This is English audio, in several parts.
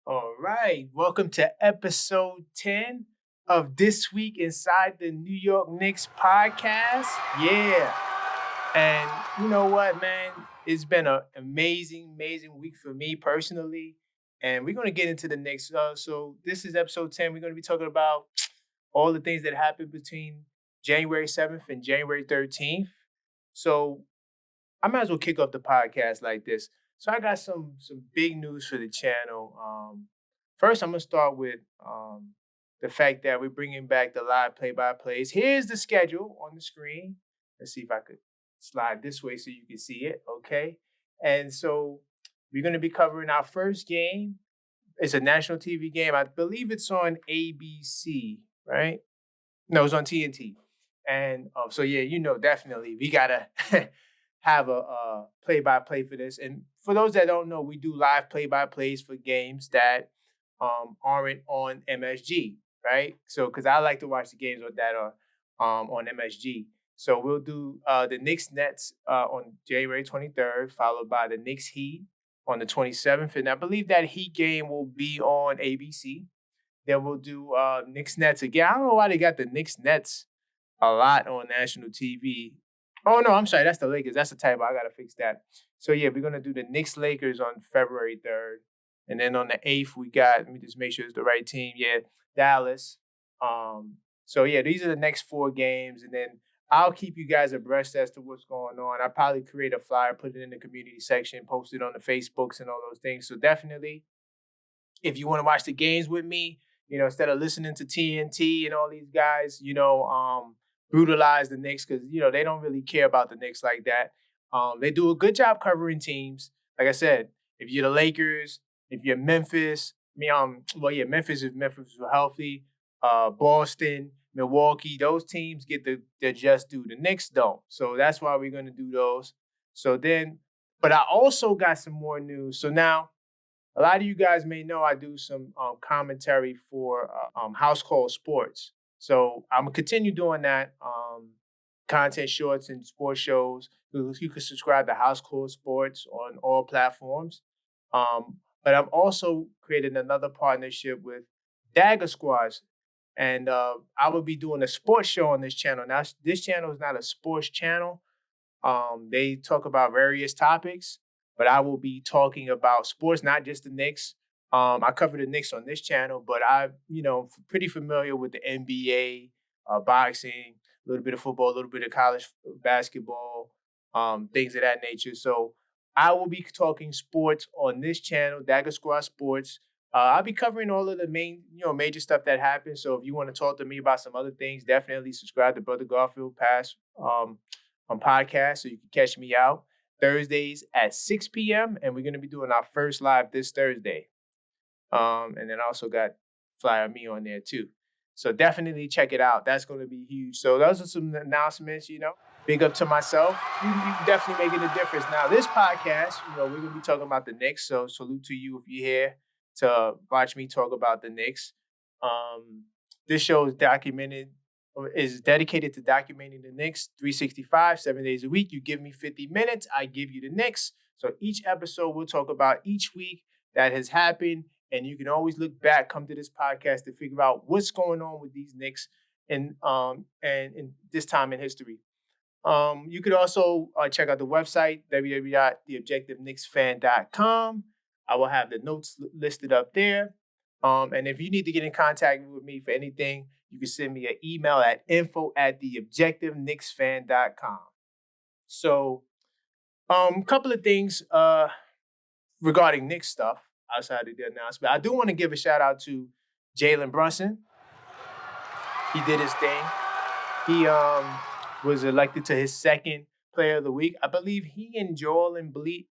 All right, welcome to episode 10 of This Week Inside the New York Knicks podcast. Yeah. And you know what, man? It's been an amazing week for me personally. And we're going to get into the Knicks. So, this is episode 10. We're going to be talking about all the things that happened between January 7th and January 13th. So, I might as well kick off the podcast like this. So I got some big news for the channel. First, I'm gonna start with the fact that we're bringing back the live play-by-plays. Here's the schedule on the screen. Let's see if I could slide this way so you can see it. Okay, and so we're gonna be covering our first game. It's a national TV game. I believe it's on ABC, right? No, it's on TNT. And so yeah, definitely we gotta have a play-by-play for this. And for those that don't know, we do live play-by-plays for games that aren't on MSG, right? So because I like to watch the games that are on MSG. So we'll do the Knicks Nets on January 23rd, followed by the Knicks Heat on the 27th. And I believe that Heat game will be on ABC. Then we'll do Knicks Nets again. I don't know why they got the Knicks Nets a lot on national TV. Oh no, I'm sorry, that's the Lakers. That's the typo. I gotta fix that. So yeah, we're gonna do the Knicks Lakers on February 3rd. And then on the 8th, we got, let me just make sure it's the right team. Yeah, Dallas. So yeah, these are the next four games, and then I'll keep you guys abreast as to what's going on. I'll probably create a flyer, put it in the community section, post it on the Facebooks and all those things. So definitely, if you want to watch the games with me, instead of listening to TNT and all these guys, brutalize the Knicks because they don't really care about the Knicks like that. They do a good job covering teams. Like I said, if you're the Lakers, if you're Memphis, Memphis if Memphis were healthy, Boston, Milwaukee, those teams get the just due. The Knicks don't. So that's why we're gonna do those. So then, but I also got some more news. So now a lot of you guys may know I do some commentary for House Call Sports. So I'm gonna continue doing that content shorts and sports shows. You can subscribe to House Call Sports on all platforms. But I've also created another partnership with Dagger Squads, and I will be doing a sports show on this channel. Now, this channel is not a sports channel. They talk about various topics, but I will be talking about sports, not just the Knicks. I cover the Knicks on this channel, but I'm, pretty familiar with the NBA, boxing, a little bit of football, a little bit of college basketball, things of that nature. So I will be talking sports on this channel, Dagger Squad Sports. I'll be covering all of the main, major stuff that happens. So if you want to talk to me about some other things, definitely subscribe to Brother Garfield Pass on podcast, so you can catch me out Thursdays at 6 p.m. And we're going to be doing our first live this Thursday. And then I also got Flyer Me on there too. So definitely check it out. That's going to be huge. So those are some announcements, Big up to myself. You definitely making a difference. Now, this podcast, we're going to be talking about the Knicks. So salute to you if you're here to watch me talk about the Knicks. This show is dedicated to documenting the Knicks 365, 7 days a week. You give me 50 minutes, I give you the Knicks. So each episode we'll talk about each week that has happened. And you can always look back, come to this podcast to figure out what's going on with these Knicks and in this time in history. You could also check out the website, www.theobjectiveknicksfan.com. I will have the notes listed up there. And if you need to get in contact with me for anything, you can send me an email at info@theobjectiveknicksfan.com. So, a couple of things regarding Knicks stuff outside of the announcement. I do want to give a shout out to Jalen Brunson. He did his thing. He was elected to his second Player of the Week. I believe he and Joel Embiid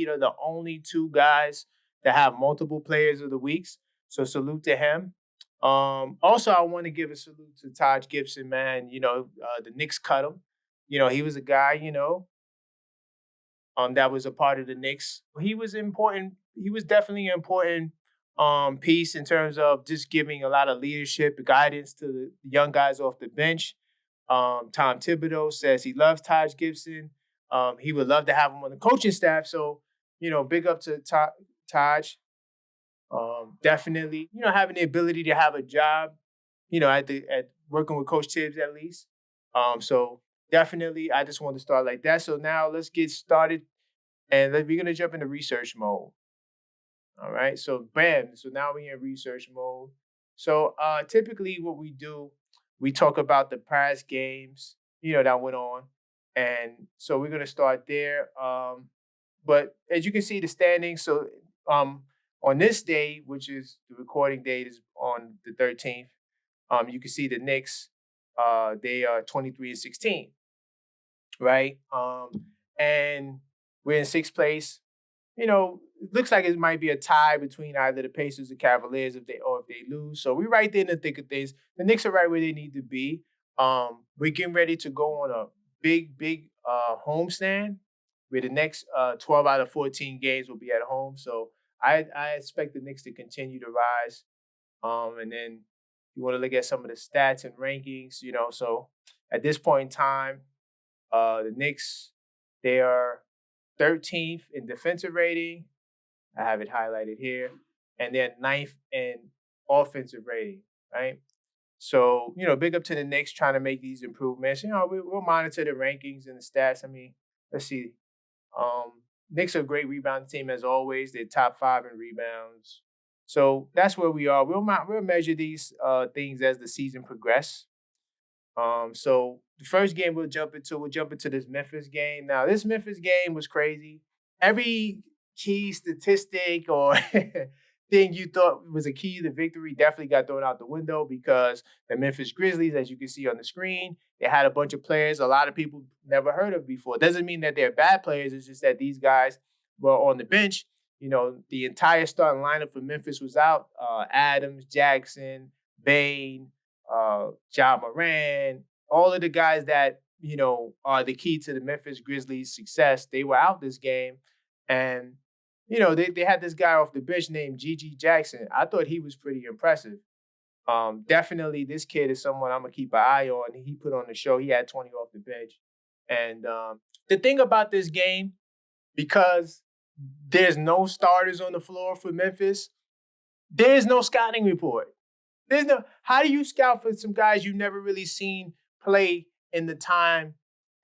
are the only two guys that have multiple Players of the Weeks. So salute to him. Also, I want to give a salute to Taj Gibson, man. The Knicks cut him. He was a guy, that was a part of the Knicks. He was important. He was definitely an important piece in terms of just giving a lot of leadership, guidance to the young guys off the bench. Tom Thibodeau says he loves Taj Gibson. He would love to have him on the coaching staff. So, big up to Taj. Definitely, having the ability to have a job, at working with Coach Thibs at least. So definitely, I just want to start like that. So now let's get started, and we're gonna jump into research mode. All right. So bam. So now we're in research mode. So typically what we do, we talk about the past games, that went on. And so we're gonna start there. But as you can see the standings, so um on this day, which is the recording date is on the 13th, you can see the Knicks, they are 23-16, right? And we're in sixth place. It looks like it might be a tie between either the Pacers or Cavaliers if they lose. So we're right there in the thick of things. The Knicks are right where they need to be. We're getting ready to go on a big homestand where the next 12 out of 14 games will be at home. So I expect the Knicks to continue to rise. And then you want to look at some of the stats and rankings, so at this point in time, the Knicks, they are 13th in defensive rating. I have it highlighted here. And then ninth in offensive rating, right? So, big up to the Knicks trying to make these improvements. We'll monitor the rankings and the stats. I mean, let's see. Knicks are a great rebound team as always. They're top 5 in rebounds. So that's where we are. We'll measure these things as the season progresses. So the first game we'll jump into this Memphis game. Now, this Memphis game was crazy. Every key statistic or thing you thought was a key to victory definitely got thrown out the window because the Memphis Grizzlies, as you can see on the screen, they had a bunch of players a lot of people never heard of before. It doesn't mean that they're bad players. It's just that these guys were on the bench. The entire starting lineup for Memphis was out. Adams, Jackson, Bain, Ja Moran, all of the guys that, are the key to the Memphis Grizzlies' success, they were out this game. And, they had this guy off the bench named G.G. Jackson. I thought he was pretty impressive. Definitely, this kid is someone I'm going to keep an eye on. He put on the show. He had 20 off the bench. And the thing about this game, because there's no starters on the floor for Memphis, there's no scouting report. How do you scout for some guys you've never really seen play in the time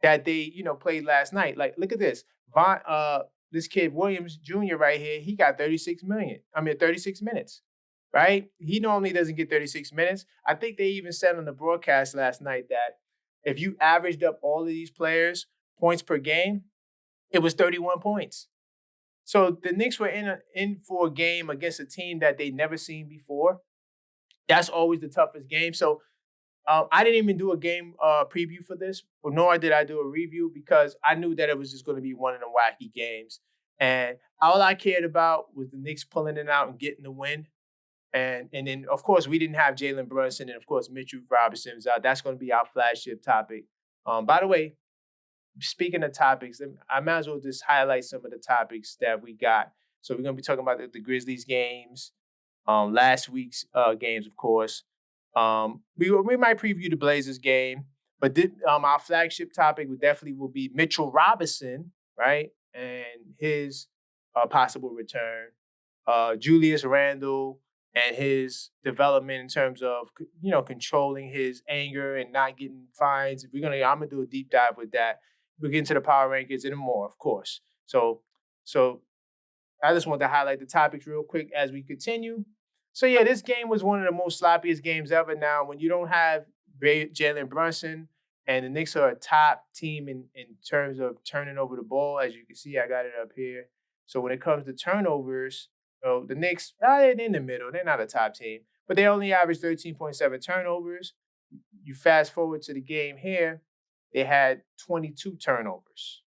that they, played last night? Like, look at this. This kid Williams Jr. right here, he got 36 minutes, right? He normally doesn't get 36 minutes. I think they even said on the broadcast last night that if you averaged up all of these players' points per game, it was 31 points. So the Knicks were in for a game against a team that they'd never seen before. That's always the toughest game. So I didn't even do a game preview for this, nor did I do a review because I knew that it was just going to be one of them wacky games. And all I cared about was the Knicks pulling it out and getting the win. And then, of course, we didn't have Jalen Brunson and, of course, Mitchell Robinson was out. That's going to be our flagship topic. By the way, speaking of topics, I might as well just highlight some of the topics that we got. So we're going to be talking about the Grizzlies games, last week's games, of course. We might preview the Blazers game, but our flagship topic will be Mitchell Robinson, right, and his possible return. Julius Randle and his development in terms of controlling his anger and not getting fines. I'm gonna do a deep dive with that. We'll get into the power rankings and more, of course. So I just want to highlight the topics real quick as we continue. So, yeah, this game was one of the most sloppiest games ever. Now, when you don't have Jalen Brunson and the Knicks are a top team in terms of turning over the ball, as you can see, I got it up here. So when it comes to turnovers, the Knicks, they're in the middle. They're not a top team, but they only average 13.7 turnovers. You fast forward to the game here, they had 22 turnovers.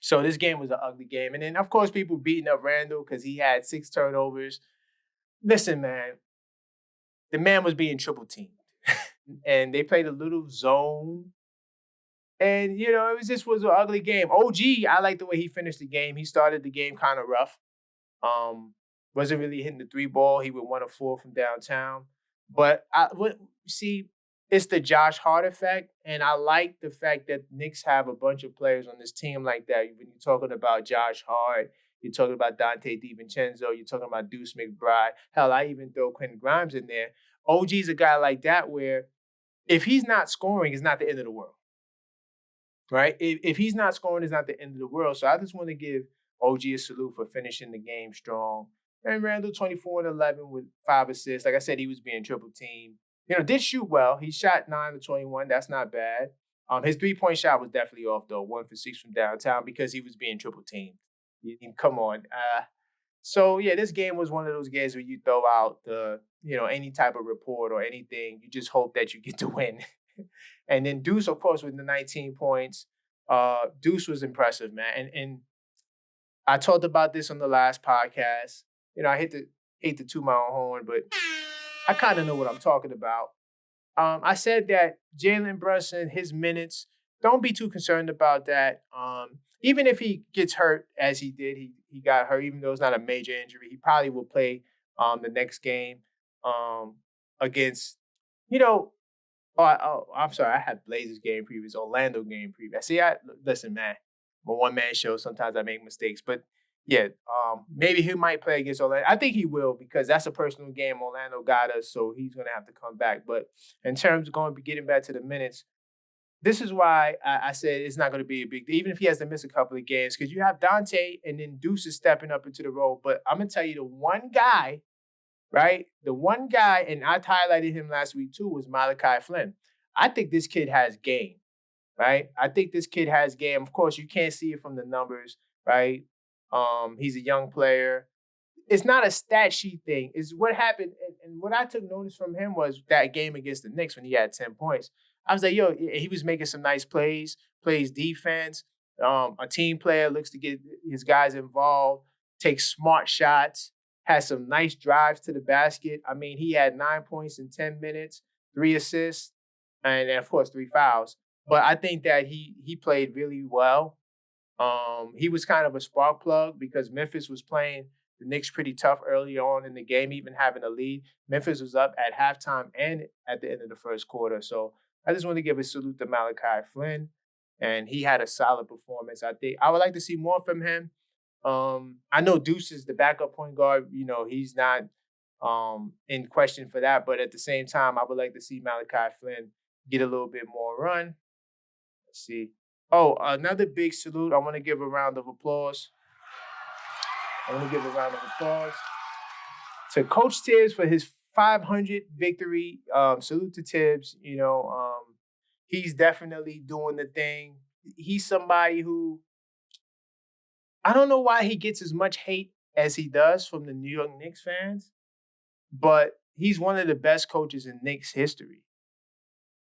So this game was an ugly game. And then, of course, people beating up Randle because he had 6 turnovers. Listen, man, the man was being triple teamed. And they played a little zone. And, it was an ugly game. OG, I like the way he finished the game. He started the game kind of rough. Wasn't really hitting the 3 ball. He went 1 of 4 from downtown. But it's the Josh Hart effect. And I like the fact that Knicks have a bunch of players on this team like that. When you're talking about Josh Hart, You're talking about Dante DiVincenzo. You're talking about Deuce McBride. Hell, I even throw Quentin Grimes in there. OG's a guy like that where if he's not scoring, it's not the end of the world, right? If he's not scoring, it's not the end of the world. So I just want to give OG a salute for finishing the game strong. And Randle 24 and 11 with 5 assists. Like I said, he was being triple teamed. Did shoot well. He shot 9 to 21. That's not bad. His 3-point shot was definitely off though, 1 for 6 from downtown because he was being triple teamed. Come on. So yeah, this game was one of those games where you throw out any type of report or anything. You just hope that you get to win. And then Deuce, of course, with the 19 points. Deuce was impressive, man. And I talked about this on the last podcast. I hate to toot my own horn, but I kind of know what I'm talking about. I said that Jalen Brunson, his minutes, don't be too concerned about that. Even if he gets hurt, as he did, he got hurt, even though it's not a major injury, he probably will play the next game against, I'm sorry, I had Blazers game previews, Orlando game preview. See, listen, man, I'm a one-man show. Sometimes I make mistakes, but yeah, maybe he might play against Orlando. I think he will because that's a personal game. Orlando got us, so he's going to have to come back. But in terms of getting back to the minutes, this is why I said it's not going to be a big deal, even if he has to miss a couple of games, because you have Dante and then Deuce is stepping up into the role. But I'm going to tell you the one guy, right? The one guy, and I highlighted him last week too, was Malachi Flynn. I think this kid has game, right? I think this kid has game. Of course, you can't see it from the numbers, right? He's a young player. It's not a stat sheet thing. It's what happened. And what I took notice from him was that game against the Knicks when he had 10 points. I was like, yo, he was making some nice plays defense. A team player, looks to get his guys involved, takes smart shots, has some nice drives to the basket. I mean, he had 9 points in 10 minutes, 3 assists, and of course 3 fouls. But I think that he played really well. He was kind of a spark plug because Memphis was playing the Knicks pretty tough early on in the game, even having a lead. Memphis was up at halftime and at the end of the first quarter. So I just want to give a salute to Malachi Flynn, and he had a solid performance. I think I would like to see more from him. I know Deuce is the backup point guard. He's not in question for that, but at the same time, I would like to see Malachi Flynn get a little bit more run. Let's see. Oh, another big salute. I want to give a round of applause. To Coach Thibs for his 500 victory. Salute to Thibs. He's definitely doing the thing. He's somebody who, I don't know why he gets as much hate as he does from the New York Knicks fans, but he's one of the best coaches in Knicks history.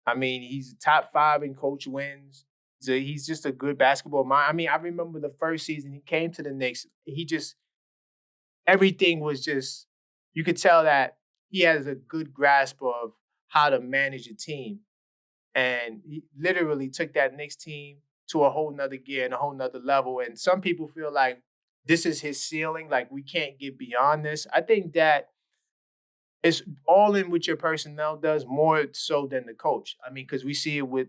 I mean, he's top 5 in coach wins. So he's just a good basketball mind. I mean, I remember the first season he came to the Knicks. Everything was just, you could tell that he has a good grasp of how to manage a team. And he literally took that Knicks team to a whole nother gear and a whole nother level. And some people feel like this is his ceiling, like we can't get beyond this. I think that it's all in what your personnel does more so than the coach. I mean, because we see it with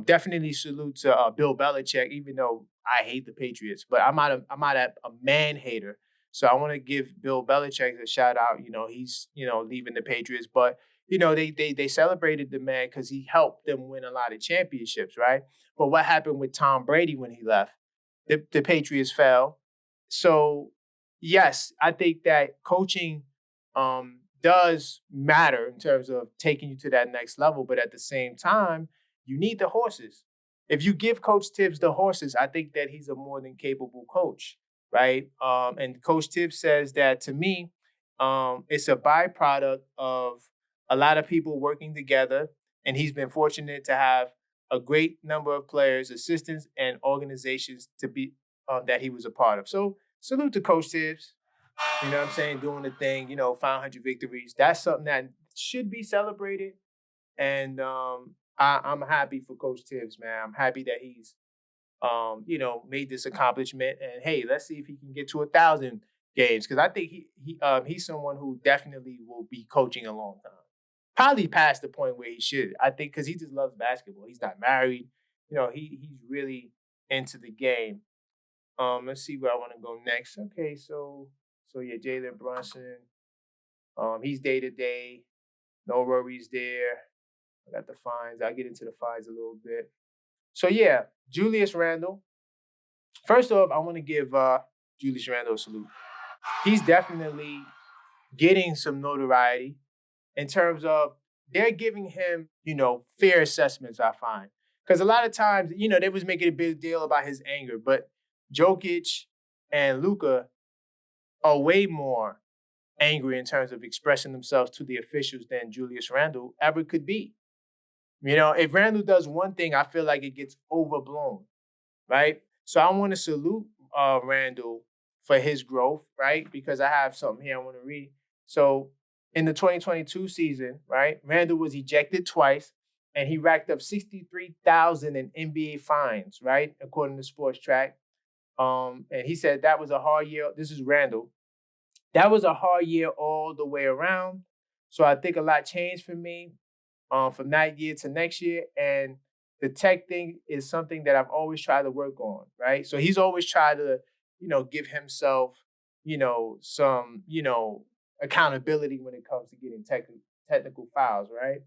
definitely salute to Bill Belichick, even though I hate the Patriots, but I'm not a man hater. So I want to give Bill Belichick a shout out. He's leaving the Patriots, but they celebrated the man because he helped them win a lot of championships, right? But what happened with Tom Brady when he left? The Patriots fell. So yes, I think that coaching does matter in terms of taking you to that next level, but at the same time, you need the horses. If you give Coach Thibs the horses, I think that he's a more than capable coach, right? And Coach Thibs says that to me, it's a byproduct of a lot of people working together, and he's been fortunate to have a great number of players, assistants, and organizations to be that he was a part of. So salute to Coach Thibs. You know what I'm saying? Doing the thing, 500 victories. That's something that should be celebrated. And I'm happy for Coach Thibs, man. I'm happy that he's, made this accomplishment. And hey, let's see if he can get to 1,000 games because I think he's someone who definitely will be coaching a long time. Probably past the point where he should. I think because he just loves basketball. He's not married. He's really into the game. Let's see where I want to go next. Okay, so yeah, Jalen Brunson. He's day to day. No worries there. I got the fines. I'll get into the fines a little bit. So yeah, Julius Randle. First off, I want to give Julius Randle a salute. He's definitely getting some notoriety in terms of they're giving him, fair assessments, I find. Because a lot of times, they was making a big deal about his anger, but Jokic and Luka are way more angry in terms of expressing themselves to the officials than Julius Randle ever could be. If Randle does one thing, I feel like it gets overblown, right? So I want to salute Randle for his growth, right? Because I have something here I want to read. So in the 2022 season, right, Randle was ejected twice, and he racked up 63,000 in NBA fines, right, according to Sports Track. And he said that was a hard year. This is Randle. That was a hard year all the way around. So I think a lot changed for me from that year to next year. And the tech thing is something that I've always tried to work on, right? So he's always tried to, give himself, some, accountability when it comes to getting technical fouls, right?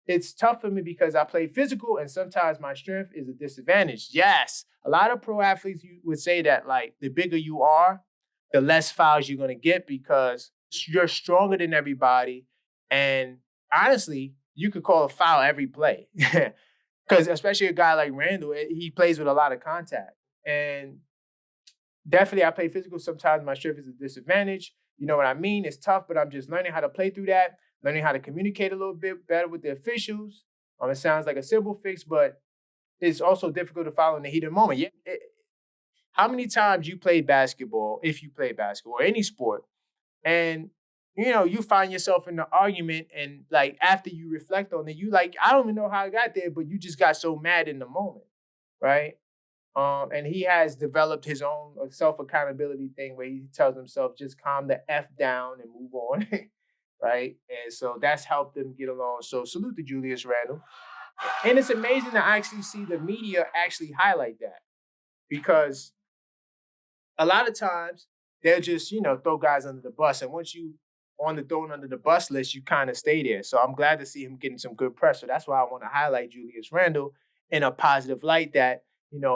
It's tough for me because I play physical and sometimes my strength is a disadvantage. Yes, a lot of pro athletes would say that, like, the bigger you are, the less fouls you're going to get because you're stronger than everybody. And honestly, you could call a foul every play. Because especially a guy like Randle, he plays with a lot of contact. And definitely I play physical. Sometimes my strength is a disadvantage. You know what I mean? It's tough, but I'm just learning how to play through that, learning how to communicate a little bit better with the officials. It sounds like a simple fix, but it's also difficult to follow in the heat of the moment. How many times you played basketball, if you play basketball or any sport, and you find yourself in the argument and like after you reflect on it, you like, I don't even know how I got there, but you just got so mad in the moment, right? And he has developed his own self-accountability thing where he tells himself, just calm the F down and move on, right? And so that's helped him get along. So salute to Julius Randle. And it's amazing to actually see the media actually highlight that because a lot of times they'll just, throw guys under the bus. And once you on the thrown under the bus list, you kind of stay there. So I'm glad to see him getting some good press. So that's why I want to highlight Julius Randle in a positive light that,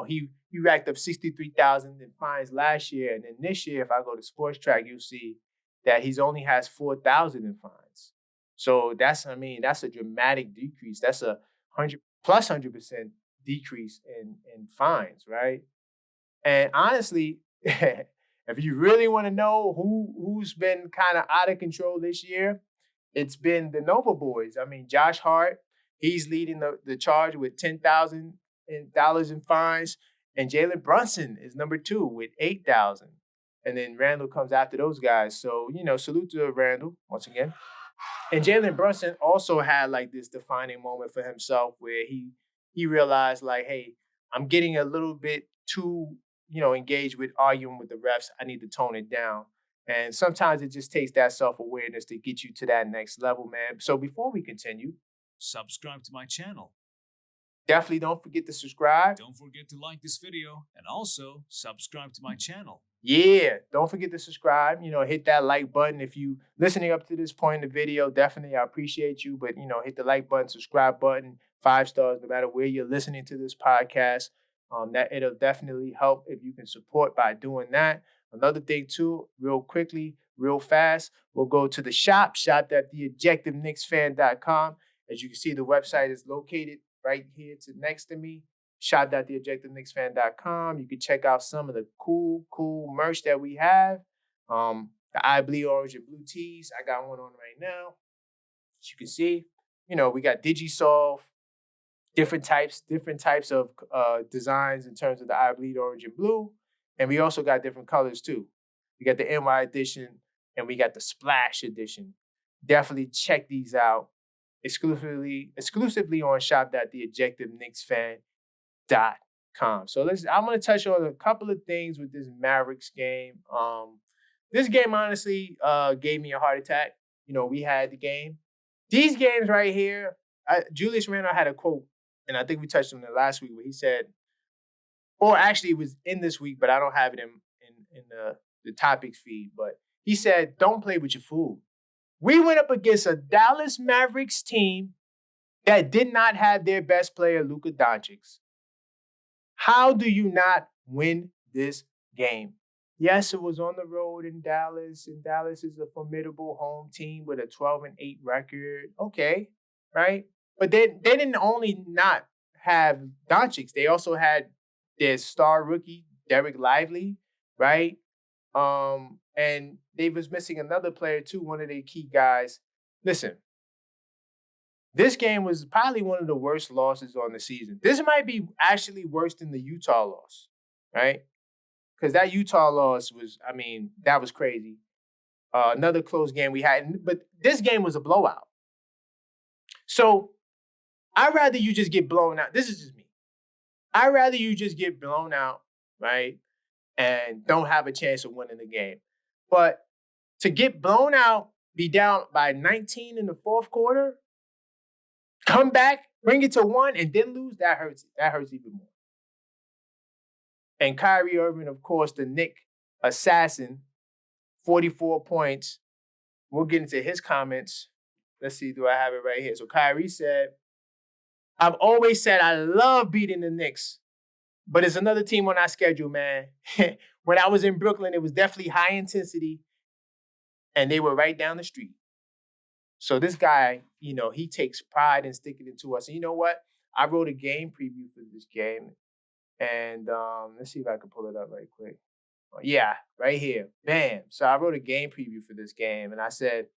he racked up 63,000 in fines last year. And then this year, if I go to Sports Track, you'll see that he's only has 4,000 in fines. So that's a dramatic decrease. That's a 100% decrease in fines, right? And honestly, if you really want to know who's been kind of out of control this year, it's been the Nova boys. I mean, Josh Hart, he's leading the charge with $10,000 in fines, and Jalen Brunson is number 2 with 8,000. And then Randle comes after those guys. So, salute to Randle once again. And Jalen Brunson also had like this defining moment for himself where he realized like, hey, I'm getting a little bit too engaged with arguing with the refs. I need to tone it down. And sometimes it just takes that self-awareness to get you to that next level, man. So before we continue, subscribe to my channel. Definitely don't forget to subscribe. Don't forget to like this video and also subscribe to my channel. Yeah, don't forget to subscribe. Hit that like button. If you listening up to this point in the video, definitely I appreciate you. But, hit the like button, subscribe button, 5 stars, no matter where you're listening to this podcast. That it'll definitely help if you can support by doing that. Another thing too, real quickly, real fast, we'll go to the shop.theobjectiveknicksfan.com. As you can see, the website is located right here next to me. Shop.theobjectiveknicksfan.com. You can check out some of the cool merch that we have. The I Bleed Orange and Blue tees. I got one on right now. As you can see, we got DigiSolve, different types of designs in terms of the I Bleed Orange and Blue. And we also got different colors too. We got the NY edition and we got the Splash edition. Definitely check these out exclusively on shop.theobjectiveknicksfan.com. So I'm going to touch on a couple of things with this Mavericks game. This game honestly gave me a heart attack. We had the game. These games right here, Julius Randle had a quote, and I think we touched on it last week, where he said, or actually it was in this week, but I don't have it in the topics feed. But he said, "Don't play with your food." We went up against a Dallas Mavericks team that did not have their best player, Luka Doncic. How do you not win this game? Yes, it was on the road in Dallas, and Dallas is a formidable home team with a 12-8 record. Okay, right? But they didn't only not have Doncic, they also had their star rookie, Derek Lively, right? And they was missing another player too, one of their key guys. Listen, this game was probably one of the worst losses on the season. This might be actually worse than the Utah loss, right? Because that Utah loss was, I mean, that was crazy. Another close game we had, but this game was a blowout. So I'd rather you just get blown out. This is just me. I'd rather you just get blown out, right? And don't have a chance of winning the game. But to get blown out, be down by 19 in the fourth quarter, come back, bring it to 1, and then lose, that hurts. That hurts even more. And Kyrie Irving, of course, the Knick assassin, 44 points. We'll get into his comments. Let's see, do I have it right here? So Kyrie said, "I've always said I love beating the Knicks, but it's another team on our schedule, man. When I was in Brooklyn, it was definitely high intensity, and they were right down the street." So this guy, he takes pride in sticking it to us. And you know what? I wrote a game preview for this game. And let's see if I can pull it up right quick. Yeah, right here. Bam. So I wrote a game preview for this game. And I said,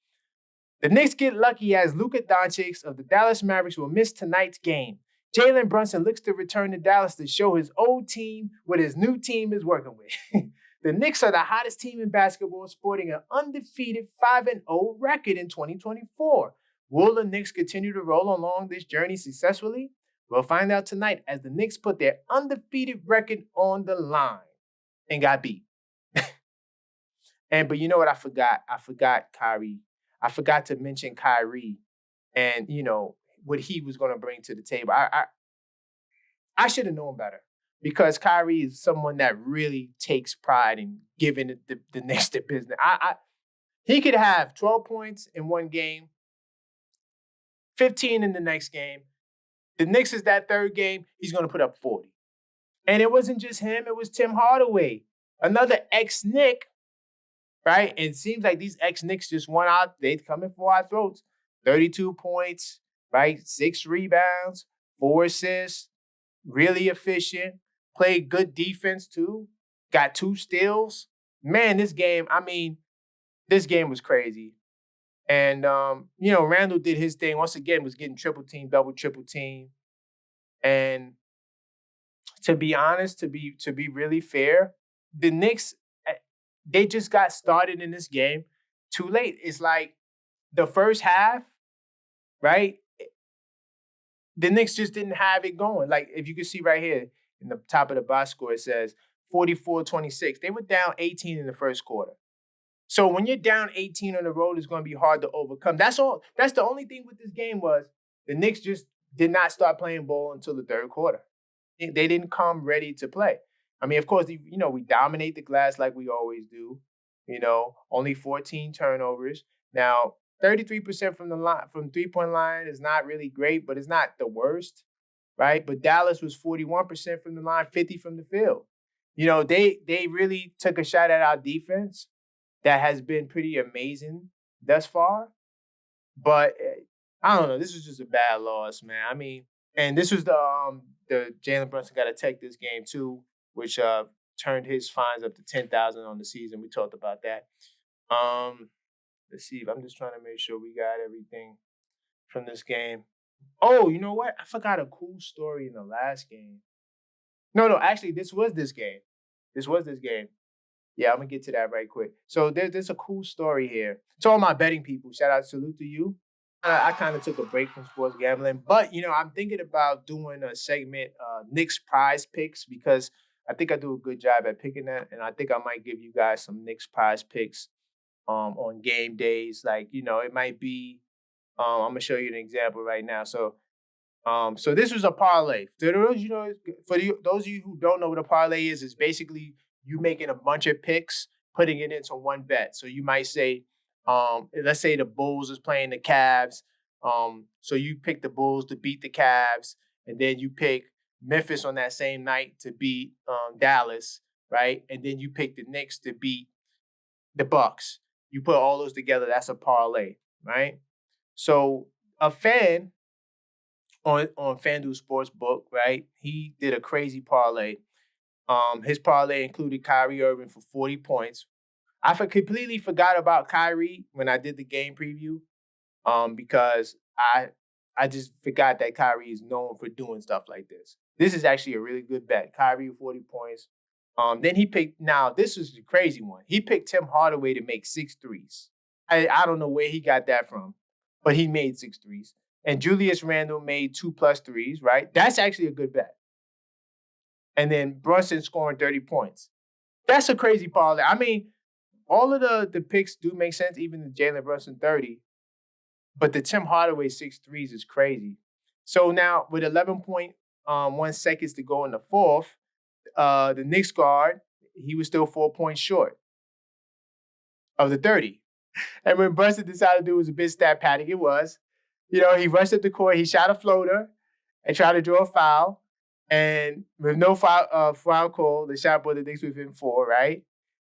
"The Knicks get lucky as Luka Doncic of the Dallas Mavericks will miss tonight's game. Jalen Brunson looks to return to Dallas to show his old team what his new team is working with." The Knicks are the hottest team in basketball, sporting an undefeated 5-0 record in 2024. Will the Knicks continue to roll along this journey successfully? We'll find out tonight as the Knicks put their undefeated record on the line and got beat. But you know what I forgot? I forgot Kyrie. I forgot to mention Kyrie and, what he was going to bring to the table. I should have known better because Kyrie is someone that really takes pride in giving the Knicks the business. He could have 12 points in one game, 15 in the next game. The Knicks is that third game, he's going to put up 40. And it wasn't just him, it was Tim Hardaway, another ex-Knick, right? And it seems like these ex-Knicks just won out. They coming for our throats. 32 points, right? 6 rebounds, 4 assists, really efficient, played good defense too, got 2 steals. Man, this game was crazy. And, Randle did his thing. Once again, was getting triple team, double triple team. And to be honest, to be really fair, the Knicks, they just got started in this game too late. It's like the first half, right? The Knicks just didn't have it going. Like, if you can see right here in the top of the box score, it says 44-26. They were down 18 in the first quarter. So when you're down 18 on the road, it's going to be hard to overcome. That's all. That's the only thing with this game was the Knicks just did not start playing ball until the third quarter. They didn't come ready to play. I mean, of course, we dominate the glass like we always do. Only 14 turnovers. Now, 33% from the line, from 3-point line is not really great, but it's not the worst, right? But Dallas was 41% from the line, 50 from the field. They really took a shot at our defense that has been pretty amazing thus far. But I don't know. This was just a bad loss, man. I mean, and this was the Jalen Brunson got to take this game too, which turned his fines up to $10,000 on the season. We talked about that. Let's see. I'm just trying to make sure we got everything from this game. Oh, you know what? I forgot a cool story in the last game. No, actually, this was this game. Yeah, I'm going to get to that right quick. So there's a cool story here. To all my betting people, shout out, salute to you. I kind of took a break from sports gambling, but, I'm thinking about doing a segment, Knicks prize picks, because I think I do a good job at picking that, and I think I might give you guys some Knicks prize picks on game days. Like, it might be, I'm going to show you an example right now. So So this was a parlay. Those those of you who don't know what a parlay is basically you making a bunch of picks, putting it into one bet. So you might say, let's say the Bulls is playing the Cavs. So you pick the Bulls to beat the Cavs, and then you pick Memphis on that same night to beat Dallas, right? And then you pick the Knicks to beat the Bucks. You put all those together, that's a parlay, right? So a fan on FanDuel Sportsbook, right? He did a crazy parlay. His parlay included Kyrie Irving for 40 points. Completely forgot about Kyrie when I did the game preview, because I just forgot that Kyrie is known for doing stuff like this. This is actually a really good bet. Kyrie 40 points. Then he picked. Now this is the crazy one. He picked Tim Hardaway to make 6 threes. I don't know where he got that from, but he made 6 threes. And Julius Randle made 2+ threes, right? That's actually a good bet. And then Brunson scoring 30 points. That's a crazy parlay. I mean, all of the picks do make sense, even the Jalen Brunson 30. But the Tim Hardaway 6 threes is crazy. So now with 11.1 seconds to go in the fourth, the Knicks guard, he was still 4 points short of the 30. And when Brunson decided to do was a bit stat padding, it was. He rushed up the court, he shot a floater and tried to draw a foul. And with no foul call, the shot put the Knicks within 4, right?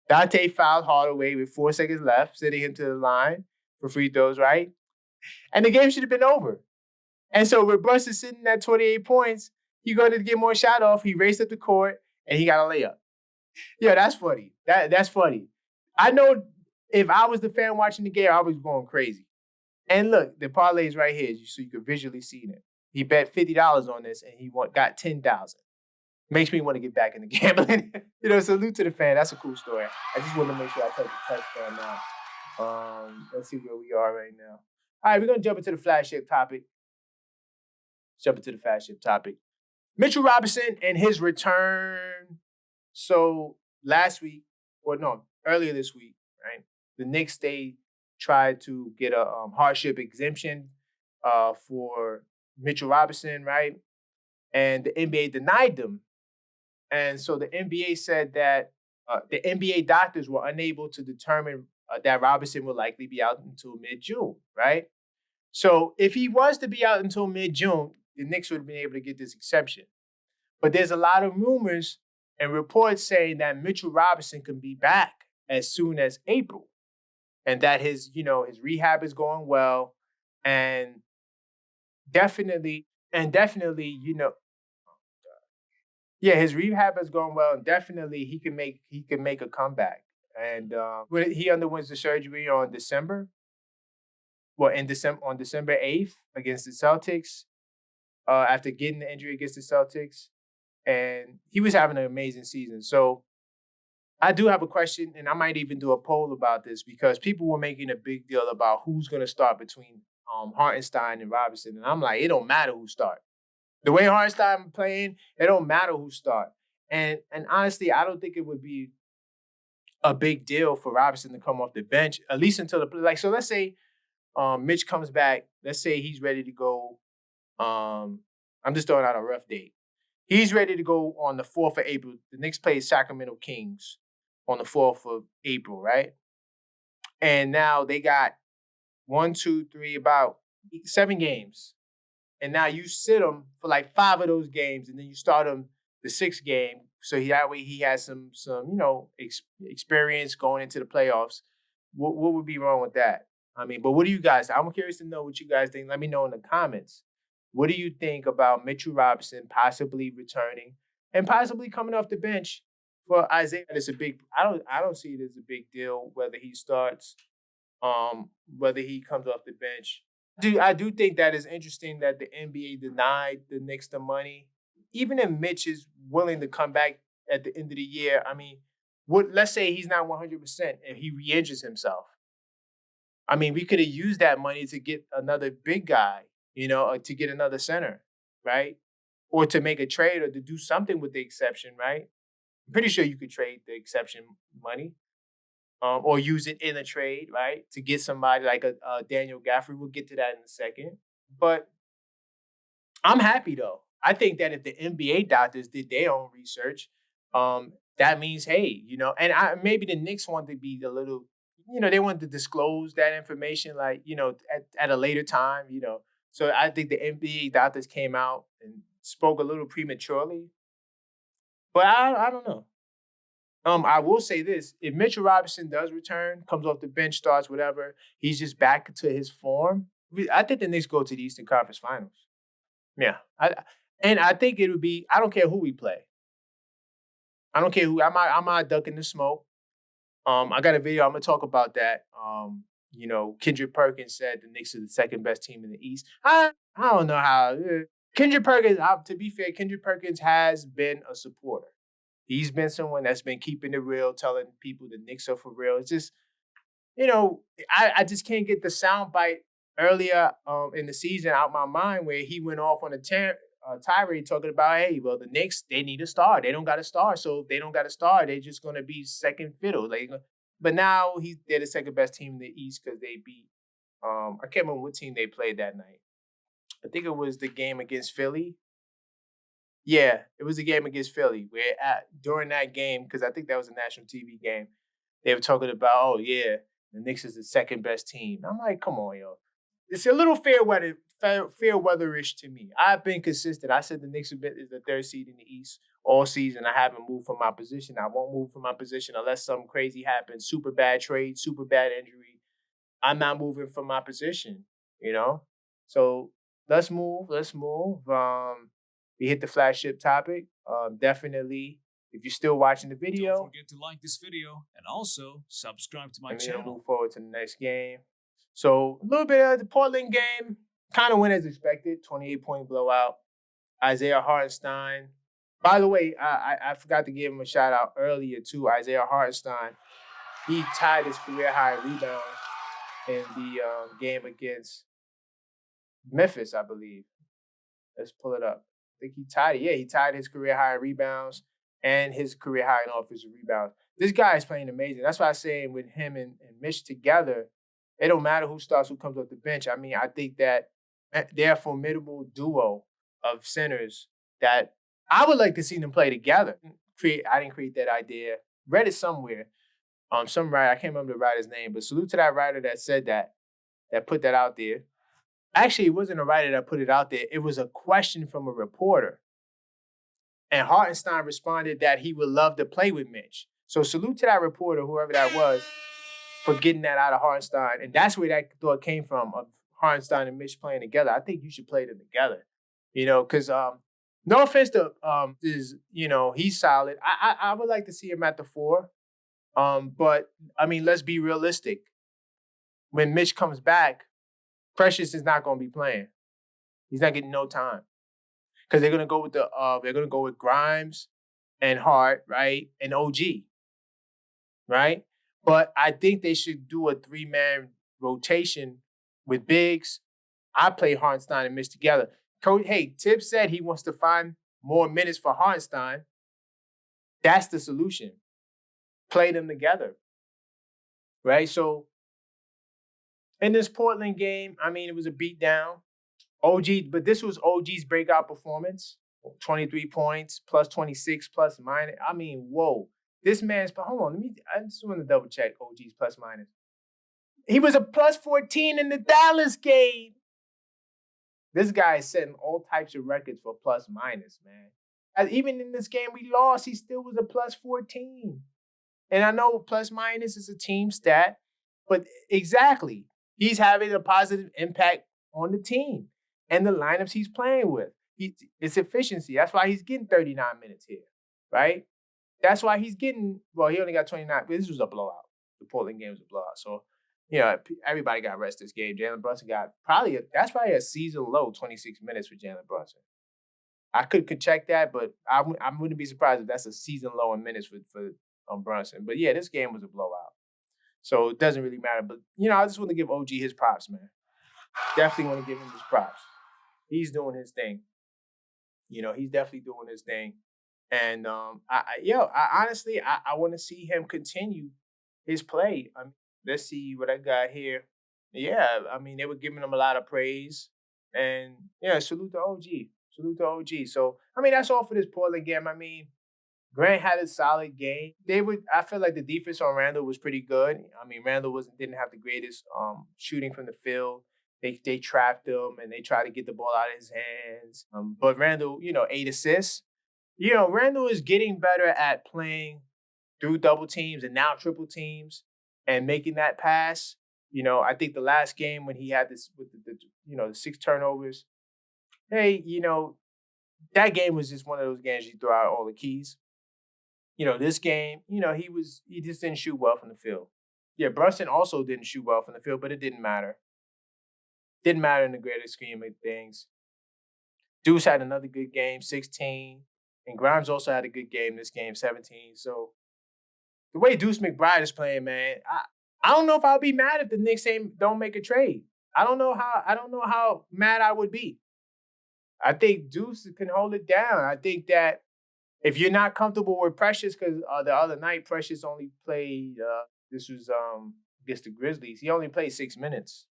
Dante fouled Hardaway with 4 seconds left, sending him to the line for free throws, right? And the game should have been over. And so with Brunson sitting at 28 points, he going to get more shot off. He raced up the court and he got a layup. Yeah, that's funny. That's funny. I know if I was the fan watching the game, I was going crazy. And look, the parlay is right here, so you could visually see it. He bet $50 on this, and he got $10,000. Makes me want to get back into gambling. Salute to the fan. That's a cool story. I just wanted to make sure I touched the touchdown now. Let's see where we are right now. All right, we're going to jump into the flagship topic. Mitchell Robinson and his return. So earlier this week, right? The Knicks, they tried to get a hardship exemption for Mitchell Robinson, right? And the NBA denied them. And so the NBA said that the NBA doctors were unable to determine that Robinson will likely be out until mid-June, right? So if he was to be out until mid-June, the Knicks would have been able to get this exception. But there's a lot of rumors and reports saying that Mitchell Robinson can be back as soon as April. And that his rehab is going well, and definitely, his rehab is going well, and definitely he can make a comeback. And he underwent the surgery on December 8th against the Celtics, after getting the injury against the Celtics, and he was having an amazing season. So I do have a question, and I might even do a poll about this, because people were making a big deal about who's going to start between Hartenstein and Robinson. And I'm like, it don't matter who start. The way Hartenstein playing, it don't matter who start. And honestly, I don't think it would be a big deal for Robinson to come off the bench, at least until so let's say Mitch comes back. Let's say he's ready to go. I'm just throwing out a rough date. He's ready to go on the 4th of April. The Knicks play Sacramento Kings on the 4th of April, right? And now they got 1, 2, 3, about 7 games. And now you sit him for like 5 of those games, and then you start him the 6th game. So that way he has some experience going into the playoffs. What would be wrong with that? I mean, but what do you guys? I'm curious to know what you guys think. Let me know in the comments. What do you think about Mitchell Robinson possibly returning and possibly coming off the bench for Isaiah? It's a big. I don't see it as a big deal whether he starts, whether he comes off the bench. I do think that is interesting that the NBA denied the Knicks the money, even if Mitch is willing to come back at the end of the year. I mean, let's say he's not 100% and he re-injures himself. I mean, we could have used that money to get another big guy, or to get another center, right? Or to make a trade or to do something with the exception, right? I'm pretty sure you could trade the exception money, or use it in a trade, right? To get somebody like a Daniel Gafford. We'll get to that in a second. But I'm happy though. I think that if the NBA doctors did their own research, that means hey, and maybe the Knicks want to be a little, they want to disclose that information, like at a later time, So I think the NBA doctors came out and spoke a little prematurely, but I don't know. I will say this: if Mitchell Robinson does return, comes off the bench, starts whatever, he's just back to his form. I think the Knicks go to the Eastern Conference Finals. Yeah, and I think it would be. I don't care who we play. I don't care who. I'm not ducking the smoke. I got a video. I'm gonna talk about that. Kendrick Perkins said the Knicks are the second best team in the East. I don't know how. Kendrick Perkins. To be fair, Kendrick Perkins has been a supporter. He's been someone that's been keeping it real, telling people the Knicks are for real. It's just I just can't get the soundbite earlier in the season out my mind where he went off on a tirade talking about, hey, well, the Knicks, they need a star. They don't got a star. So if they don't got a star, they're just going to be second fiddle. But now they're the second best team in the East because they beat, I can't remember what team they played that night. I think it was the game against Philly. Yeah, it was a game against Philly where during that game, because I think that was a national TV game, they were talking about, oh yeah, the Knicks is the second best team. I'm like, come on, yo. It's a little fair weatherish to me. I've been consistent. I said the Knicks is the third seed in the East all season. I haven't moved from my position. I won't move from my position unless something crazy happens. Super bad trade, super bad injury. I'm not moving from my position, So let's move. Let's move. We hit the flagship topic. Definitely. If you're still watching the video, don't forget to like this video and also subscribe to my channel. Move forward to the next game. So a little bit of the Portland game kind of went as expected. 28-point blowout. Isaiah Hartenstein. By the way, I forgot to give him a shout out earlier too. Isaiah Hartenstein. He tied his career high rebound in the game against Memphis, I believe. Let's pull it up. I think he tied it. Yeah, he tied his career high in rebounds and his career high in offensive rebounds. This guy is playing amazing. That's why I say with him and Mitch together, it don't matter who starts, who comes off the bench. I mean, I think that they're a formidable duo of centers that I would like to see them play together. I didn't create that idea. Read it somewhere. Some writer, I can't remember the writer's name, but salute to that writer that said that put that out there. Actually, it wasn't a writer that put it out there. It was a question from a reporter. And Hartenstein responded that he would love to play with Mitch. So salute to that reporter, whoever that was, for getting that out of Hartenstein. And that's where that thought came from, of Hartenstein and Mitch playing together. I think you should play them together. Because no offense to he's solid. I would like to see him at the 4. But I mean, let's be realistic. When Mitch comes back, Precious is not going to be playing. He's not getting no time because they're going to go with Grimes and Hart, right, and OG, right. But I think they should do a 3-man rotation with bigs. I play Hartenstein and Mitch together. Coach, hey, Thibs said he wants to find more minutes for Hartenstein. That's the solution. Play them together, right? So in this Portland game, I mean, it was a beatdown. But this was OG's breakout performance. 23 points, plus 26, plus minus. I mean, whoa. This man's, hold on, I just want to double check OG's plus minus. He was a plus 14 in the Dallas game. This guy is setting all types of records for plus minus, man. Even in this game we lost, he still was a plus 14. And I know plus minus is a team stat, but exactly. He's having a positive impact on the team and the lineups he's playing with. It's efficiency. That's why he's getting 39 minutes here, right? That's why he's getting, well, he only got 29, but this was a blowout. The Portland game was a blowout. So, everybody got rest this game. Jalen Brunson got that's probably a season low 26 minutes for Jalen Brunson. I could check that, but I wouldn't be surprised if that's a season low in minutes for Brunson. But yeah, this game was a blowout. So it doesn't really matter. But, I just want to give OG his props, man. Definitely want to give him his props. He's doing his thing. He's definitely doing his thing. And I honestly want to see him continue his play. Let's see what I got here. Yeah, I mean, they were giving him a lot of praise. And yeah, salute to OG. Salute to OG. So I mean, that's all for this Portland game. I mean, Grant had a solid game. I feel like the defense on Randle was pretty good. I mean, Randle didn't have the greatest shooting from the field. They trapped him and they tried to get the ball out of his hands. But Randle, 8 assists. Randle is getting better at playing through double teams and now triple teams and making that pass. I think the last game when he had this with the 6 turnovers. Hey, that game was just one of those games you throw out all the keys. This game, he just didn't shoot well from the field. Yeah, Brunson also didn't shoot well from the field, but it didn't matter. Didn't matter in the greater scheme of things. Deuce had another good game, 16. And Grimes also had a good game this game, 17. So the way Deuce McBride is playing, man, I don't know if I'll be mad if the Knicks don't make a trade. I don't know how mad I would be. I think Deuce can hold it down. I think that if you're not comfortable with Precious, because the other night Precious only played, this was against the Grizzlies. He only played 6 minutes.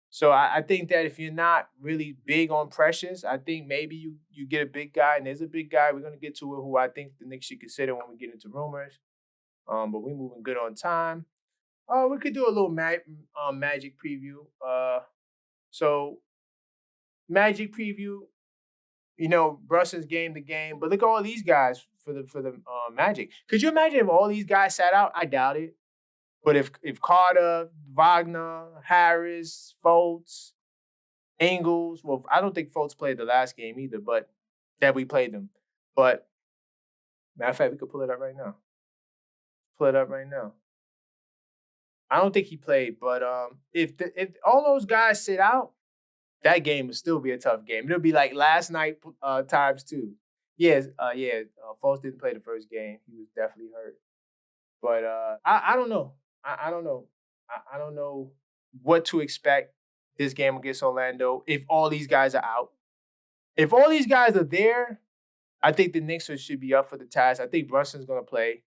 So I think that if you're not really big on Precious, I think maybe you get a big guy, and there's a big guy we're gonna get to it who I think the Knicks should consider when we get into rumors. But we're moving good on time. We could do a little Magic preview. So Magic preview. Brunson's game to game, but look at all these guys for the Magic. Could you imagine if all these guys sat out? I doubt it. But if Carter, Wagner, Harris, Fultz, Ingles, well, I don't think Fultz played the last game either, but that we played them. But matter of fact, we could pull it up right now. Pull it up right now. I don't think he played, but if all those guys sit out, that game would still be a tough game. It'll be like last night times 2. Yes, Fultz didn't play the first game. He was definitely hurt. But I don't know. I don't know. I don't know what to expect this game against Orlando if all these guys are out. If all these guys are there, I think the Knicks should be up for the task. I think Brunson's going to play.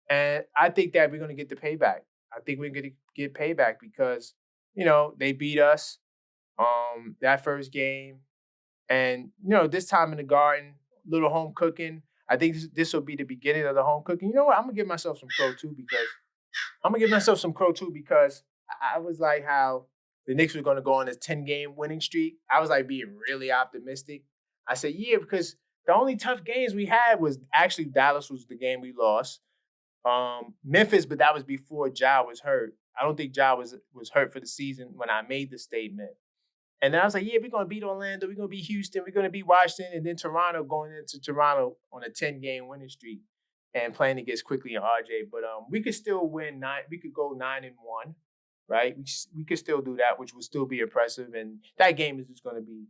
And I think that we're going to get the payback. I think we're going to get payback because, they beat us that first game. And, this time in the Garden, little home cooking. I think this will be the beginning of the home cooking. You know what? I'm going to give myself some crow, too, because I was like how the Knicks were going to go on this 10-game winning streak. I was like being really optimistic. I said, yeah, because the only tough games we had was actually Dallas was the game we lost. Memphis, but that was before Ja was hurt. I don't think Ja was hurt for the season when I made the statement. And then I was like, yeah, we're going to beat Orlando. We're going to beat Houston. We're going to beat Washington. And then Toronto going into Toronto on a 10-game winning streak and playing against Quickley and RJ. But we could still win 9. We could go 9-1, right? We could still do that, which would still be impressive. And that game is just going to be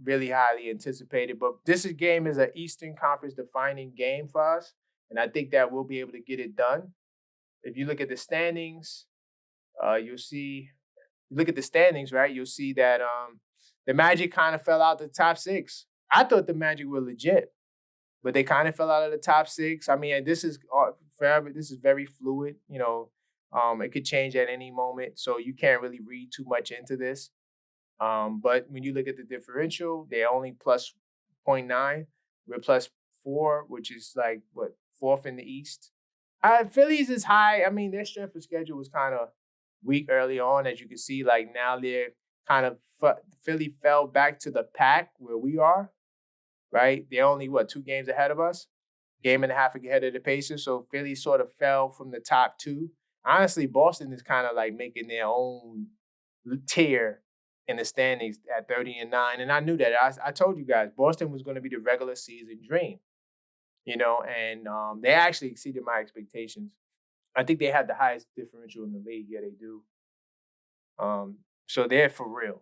really highly anticipated. But this game is an Eastern Conference defining game for us. And I think that we'll be able to get it done. If you look at the standings, you'll see – look at the standings, right? You'll see that the Magic kind of fell out the top 6. I thought the Magic were legit, but they kind of fell out of the top 6. I mean, this is forever. This is very fluid. It could change at any moment, so you can't really read too much into this. But when you look at the differential, they're only plus 0.9. We're plus 4, which is like, 4th in the East. Phillies is high. I mean, their strength of schedule was kind of weak early on, as you can see. Like now they're kind of Philly fell back to the pack where we are, right? They're only 2 games ahead of us, game and a half ahead of the Pacers. So Philly sort of fell from the top 2. Honestly, Boston is kind of like making their own tier in the standings at 30-9, and I knew that. I told you guys Boston was going to be the regular season dream, and they actually exceeded my expectations. I think they have the highest differential in the league. Yeah, they do. So they're for real.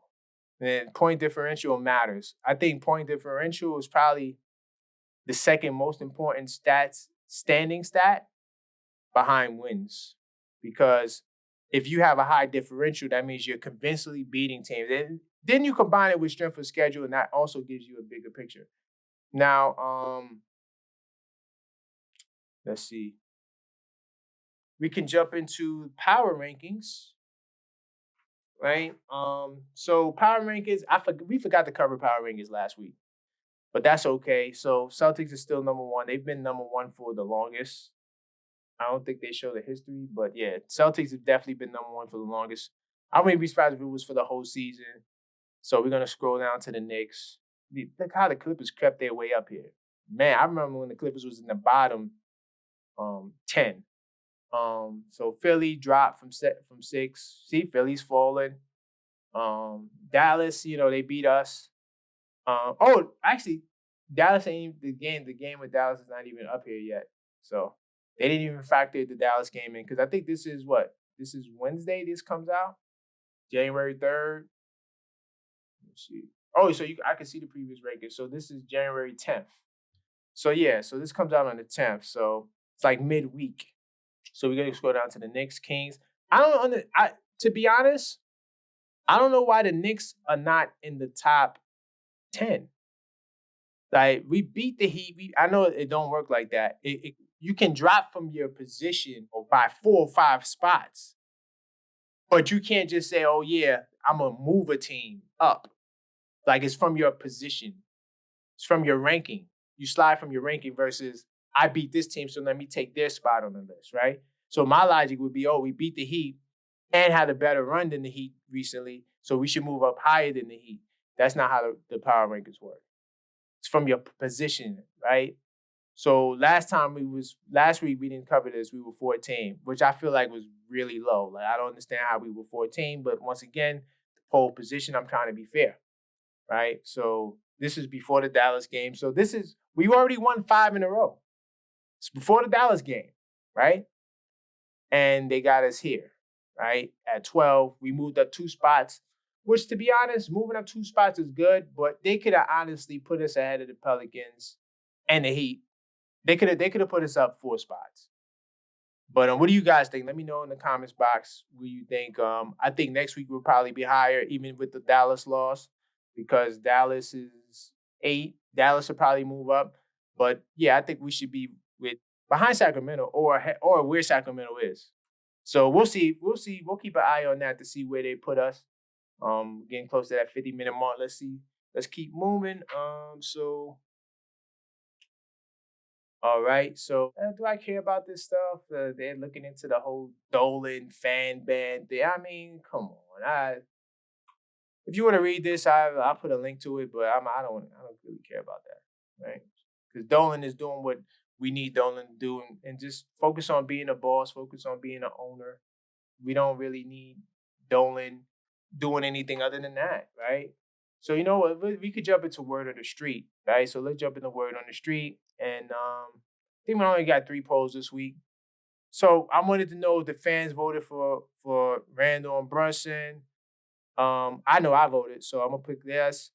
And point differential matters. I think point differential is probably the second most important standing stat behind wins. Because if you have a high differential, that means you're convincingly beating teams. And then you combine it with strength of schedule, and that also gives you a bigger picture. Now, let's see. We can jump into power rankings. right? So power rankings, we forgot to cover power rankings last week, but that's okay. So Celtics is still number one. They've been number one for the longest. I don't think they show the history, but yeah, Celtics have definitely been number one for the longest. I wouldn't be surprised if it was for the whole season. So we're gonna scroll down to the Knicks. Look how the Clippers crept their way up here. Man, I remember when the Clippers was in the bottom 10. So Philly dropped from 6. See, Philly's falling. Dallas, they beat us. Actually, Dallas ain't the game. The game with Dallas is not even up here yet. So they didn't even factor the Dallas game in because I think this is what? This is Wednesday. This comes out January 3rd. Let's see. Oh, so I can see the previous rankings. So this is January 10th. So yeah, so this comes out on the 10th. So it's like midweek. So we're gonna scroll down to the Knicks, Kings. To be honest, I don't know why the Knicks are not in the top 10. Like we beat the Heat. I know it don't work like that. You can drop from your position or by 4 or 5 spots, but you can't just say, "Oh yeah, I'm gonna move a team up." Like it's from your position. It's from your ranking. You slide from your ranking versus I beat this team, so let me take their spot on the list, right? So my logic would be, we beat the Heat and had a better run than the Heat recently, so we should move up higher than the Heat. That's not how the power rankings work. It's from your position, right? So last week we didn't cover this. We were 14, which I feel like was really low. Like I don't understand how we were 14, but once again, the pole position, I'm trying to be fair, right? So this is before the Dallas game. So we already won 5 in a row. It's before the Dallas game, right? And they got us here, right? At 12, we moved up 2 spots, which to be honest, moving up 2 spots is good, but they could have honestly put us ahead of the Pelicans and the Heat. They could have put us up 4 spots. But what do you guys think? Let me know in the comments box what you think. I think next week will probably be higher, even with the Dallas loss, because Dallas is 8. Dallas will probably move up. But yeah, I think we should be behind Sacramento or where Sacramento is. So we'll see. We'll see. We'll keep an eye on that to see where they put us. Getting close to that 50-minute mark. Let's see. Let's keep moving. All right. So do I care about this stuff? They're looking into the whole Dolan fan ban thing. I mean, come on. If you want to read this, I'll put a link to it, but I don't really care about that, right? Because Dolan is doing what we need Dolan to do, and just focus on being a boss, focus on being an owner. We don't really need Dolan doing anything other than that, right? So you know what? We could jump into word on the street, right? So let's jump into word on the street, and I think we only got 3 polls this week. So I wanted to know if the fans voted for Randle and Brunson. I know I voted, so I'm gonna pick yes.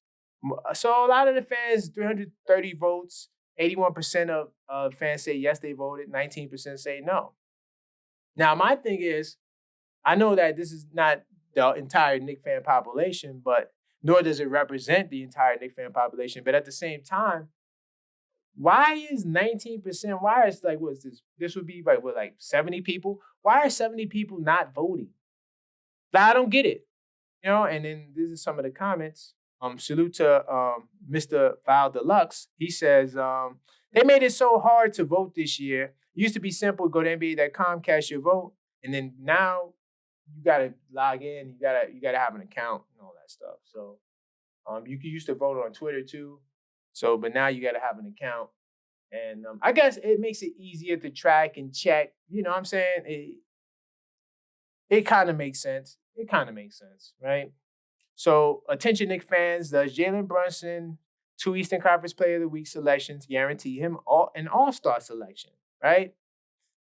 So a lot of the fans, 330 votes, 81% of fans say yes, they voted, 19% say no. Now my thing is, I know that this is not the entire Knicks fan population, but nor does it represent the entire Knicks fan population. But at the same time, why is 19%? Why is what's this? This would be like 70 people. Why are 70 people not voting? I don't get it. And then this is some of the comments. Salute to Mr. Val Deluxe. He says, they made it so hard to vote this year. It used to be simple, go to NBA.com, cast your vote. And then now you gotta log in, you gotta have an account and all that stuff. So you used to vote on Twitter too. So, but now you gotta have an account. And I guess it makes it easier to track and check. You know what I'm saying? It kind of makes sense. It kind of makes sense, right? So, attention, Knicks fans, does Jalen Brunson, 2 Eastern Conference Player of the Week selections guarantee him an All-Star selection, right?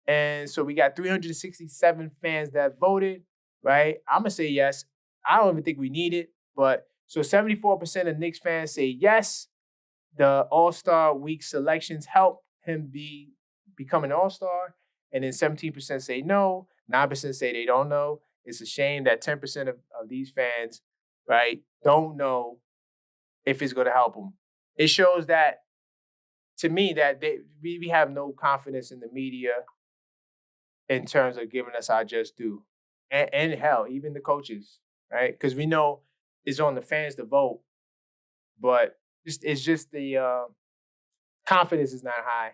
And so we got 367 fans that voted, right? I'm going to say yes. I don't even think we need it. But so 74% of Knicks fans say yes. The All-Star Week selections help him become an All-Star. And then 17% say no. 9% say they don't know. It's a shame that 10% of these fans, right, don't know if it's going to help them. It shows that, to me, that we have no confidence in the media in terms of giving us our just due. And hell, even the coaches. right? Because we know it's on the fans to vote, but it's just the confidence is not high.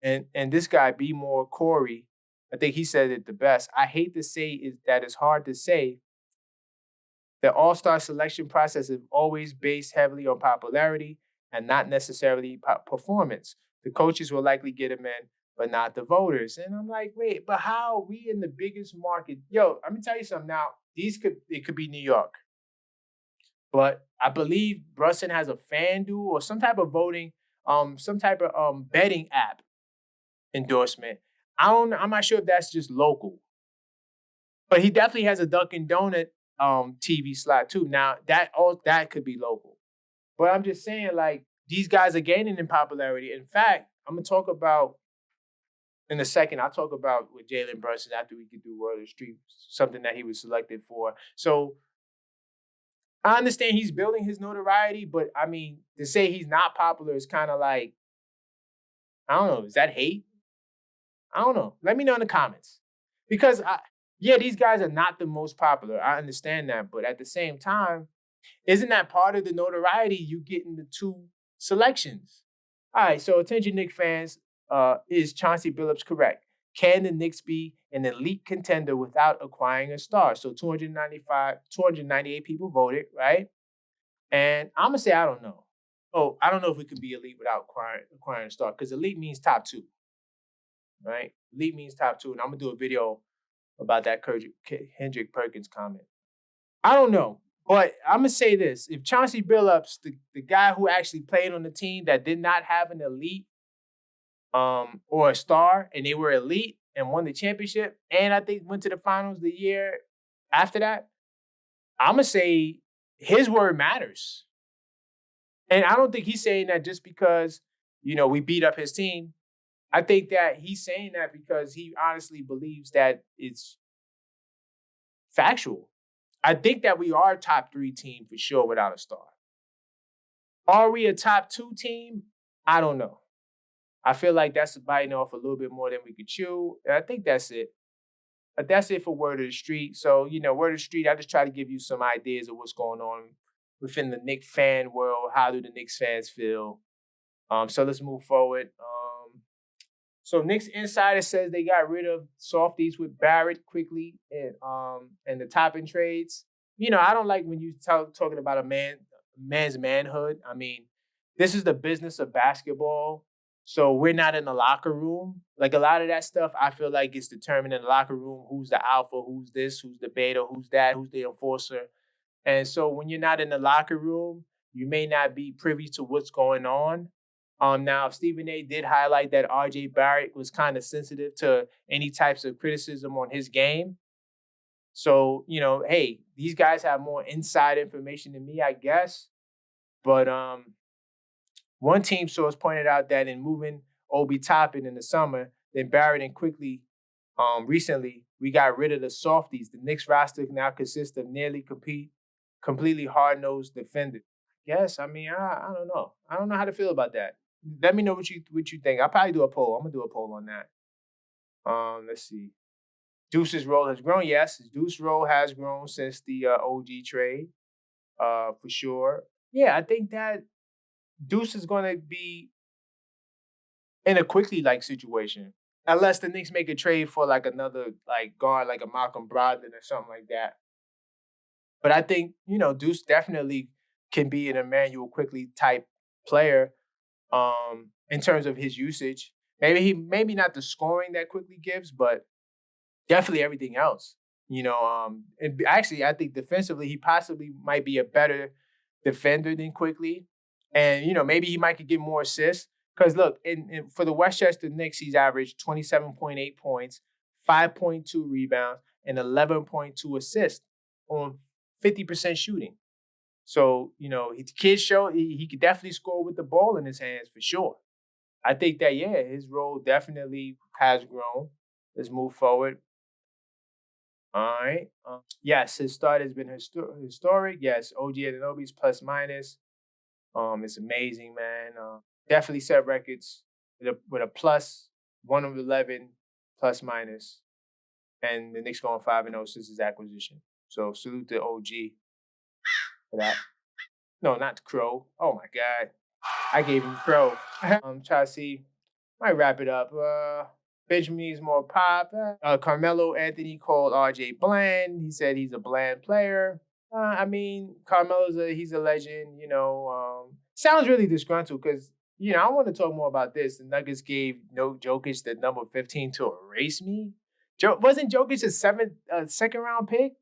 And this guy, B. More Corey, I think he said it the best. I hate to say is that it's hard to say. The all-star selection process is always based heavily on popularity and not necessarily performance. The coaches will likely get him in, but not the voters. And I'm like, wait, but how are we in the biggest market? Yo, let me tell you something now. It could be New York. But I believe Brunson has a FanDuel or some type of voting, some type of betting app endorsement. I'm not sure if that's just local, but he definitely has a Dunkin' Donut TV slot too. Now that could be local, but I'm just saying like these guys are gaining in popularity. In fact, I'm gonna talk about in a second. I'll talk about with Jalen Brunson after we get through Word of the Street, something that he was selected for. So I understand he's building his notoriety, but I mean to say he's not popular is kind of like I don't know. Is that hate? I don't know. Let me know in the comments because yeah, these guys are not the most popular. I understand that, but at the same time, isn't that part of the notoriety you get in the two selections? All right, so attention Knicks fans, is Chauncey Billups correct? Can the Knicks be an elite contender without acquiring a star? So 298 people voted, right? And I'm gonna say I don't know. Oh, I don't know if we can be elite without acquiring a star because elite means top two, right? Elite means top two, and I'm gonna do a video about that Hendrick Perkins comment. I don't know, but I'm gonna say this: if Chauncey Billups, the guy who actually played on the team that did not have an elite or a star, and they were elite and won the championship, and I think went to the finals the year after that, I'm gonna say his word matters. And I don't think he's saying that just because we beat up his team. I think that he's saying that because he honestly believes that it's factual. I think that we are a top 3 team for sure without a star. Are we a top 2 team? I don't know. I feel like that's biting off a little bit more than we could chew. And I think that's it. But that's it for Word of the Street. So, Word of the Street, I just try to give you some ideas of what's going on within the Knicks fan world. How do the Knicks fans feel? So let's move forward. So Knicks Insider says they got rid of Softies with Barrett Quickley and the Toppin trades. I don't like when you talking about a man's manhood. I mean, this is the business of basketball. So we're not in the locker room. Like a lot of that stuff, I feel like it's determined in the locker room. Who's the alpha? Who's this? Who's the beta? Who's that? Who's the enforcer? And so when you're not in the locker room, you may not be privy to what's going on. Now, Stephen A. did highlight that RJ Barrett was kind of sensitive to any types of criticism on his game. So, hey, these guys have more inside information than me, I guess. But one team source pointed out that in moving Obi Toppin in the summer, then Barrett and Quickley recently, we got rid of the Softies. The Knicks roster now consists of nearly completely hard-nosed defenders. Yes, I mean, I don't know. I don't know how to feel about that. Let me know what you think. I'll probably do a poll. I'm gonna do a poll on that. Let's see. Deuce's role has grown. Yes, Deuce's role has grown since the OG trade, for sure. Yeah, I think that Deuce is gonna be in a Quickley like situation, unless the Knicks make a trade for like another like guard, like a Malcolm Brogdon or something like that. But I think Deuce definitely can be an Emmanuel Quickley type player in terms of his usage. Maybe not the scoring that Quickley gives, but definitely everything else. And actually I think defensively he possibly might be a better defender than Quickley. And maybe he might could get more assists. Because look, for the Westchester Knicks, he's averaged 27.8 points, 5.2 rebounds, and 11.2 assists on 50% shooting. So, his kids show he could definitely score with the ball in his hands for sure. I think that, yeah, his role definitely has grown. Let's move forward. All right. Yes, his start has been historic. Yes, OG Anunoby's plus minus. It's amazing, man. Definitely set records with a plus 1 of 11 plus minus, and the Knicks going 5-0 since his acquisition. So salute to OG for that. No, not the Crow. Oh my God. I gave him Crow. Try to see. Might wrap it up. Benjamin needs more pop. Carmelo Anthony called RJ bland. He said he's a bland player. I mean, he's a legend. Sounds really disgruntled because I want to talk more about this. The Nuggets gave Jokic the number 15 to erase me. Wasn't Jokic a second round pick?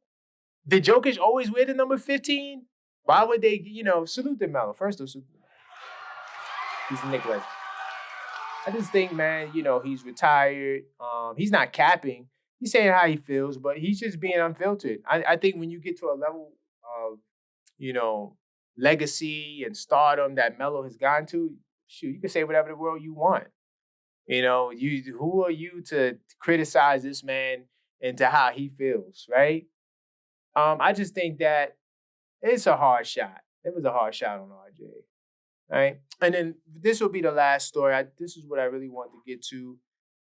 Did Jokic always wear the number 15? Why would they? Salute to Melo. First of all, he's a Knick legend. I just think, man, he's retired. He's not capping. He's saying how he feels, but he's just being unfiltered. I think when you get to a level of, legacy and stardom that Melo has gotten to, shoot, you can say whatever the world you want. Who are you to criticize this man into how he feels, right? I just think that it's a hard shot. It was a hard shot on RJ. Right. And then this will be the last story. This is what I really want to get to.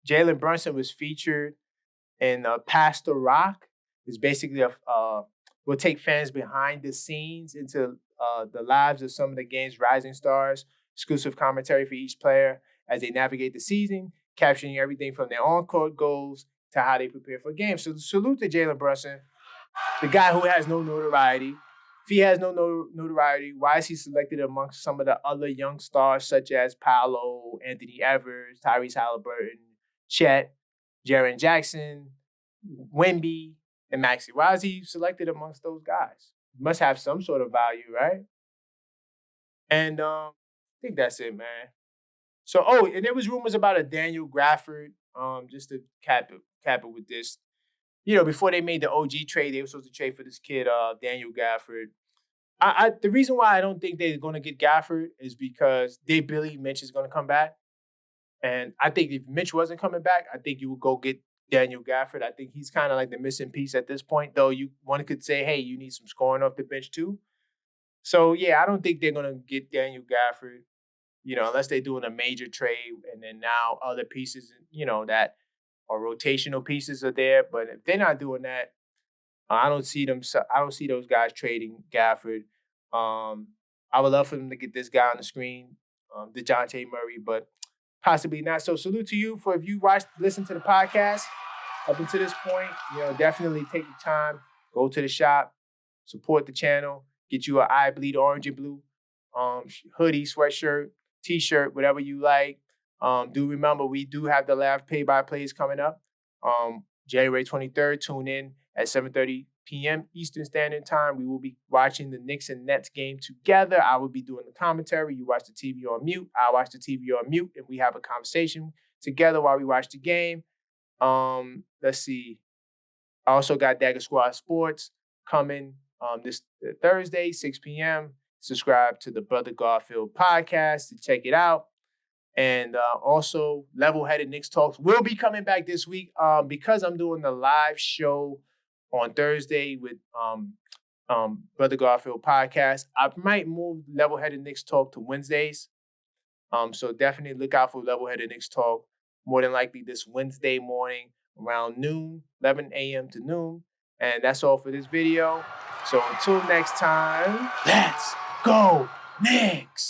Jalen Brunson was featured in Pastor Rock. It's basically will take fans behind the scenes into the lives of some of the game's rising stars, exclusive commentary for each player as they navigate the season, capturing everything from their on-court goals to how they prepare for games. So salute to Jalen Brunson, the guy who has no notoriety. If he has no notoriety, why is he selected amongst some of the other young stars such as Paolo, Anthony Evers, Tyrese Halliburton, Chet, Jaren Jackson, Wemby, and Maxey? Why is he selected amongst those guys? He must have some sort of value, right? And I think that's it, man. So, and there was rumors about a Daniel Gafford. Just to cap it with this. Before they made the OG trade, they were supposed to trade for this kid, Daniel Gafford. The reason why I don't think they're going to get Gafford is because they believe Mitch is going to come back. And I think if Mitch wasn't coming back, I think you would go get Daniel Gafford. I think he's kind of like the missing piece at this point, though one could say, hey, you need some scoring off the bench too. So, yeah, I don't think they're going to get Daniel Gafford, unless they're doing a major trade and then now other pieces, that or rotational pieces are there. But if they're not doing that, I don't see those guys trading Gafford. I would love for them to get this guy on the screen, Dejounte Murray, but possibly not. So salute to you for if you listen to the podcast up until this point. Definitely take the time, go to the shop, support the channel, get you an I Bleed Orange and Blue hoodie, sweatshirt, t-shirt, whatever you like. Do remember we do have the live play-by-plays coming up. January 23rd, tune in at 7:30 p.m. Eastern Standard Time. We will be watching the Knicks and Nets game together. I will be doing the commentary. You watch the TV on mute. I watch the TV on mute, and we have a conversation together while we watch the game. Let's see. I also got Dagger Squad Sports coming this Thursday, 6 p.m. Subscribe to the Brother Garfield podcast to check it out. And also, Level-Headed Knicks Talks will be coming back this week because I'm doing the live show on Thursday with Brother Garfield podcast. I might move Level-Headed Knicks Talk to Wednesdays. So definitely look out for Level-Headed Knicks Talk. More than likely this Wednesday morning around noon, 11 a.m. to noon. And that's all for this video. So until next time, let's go Knicks!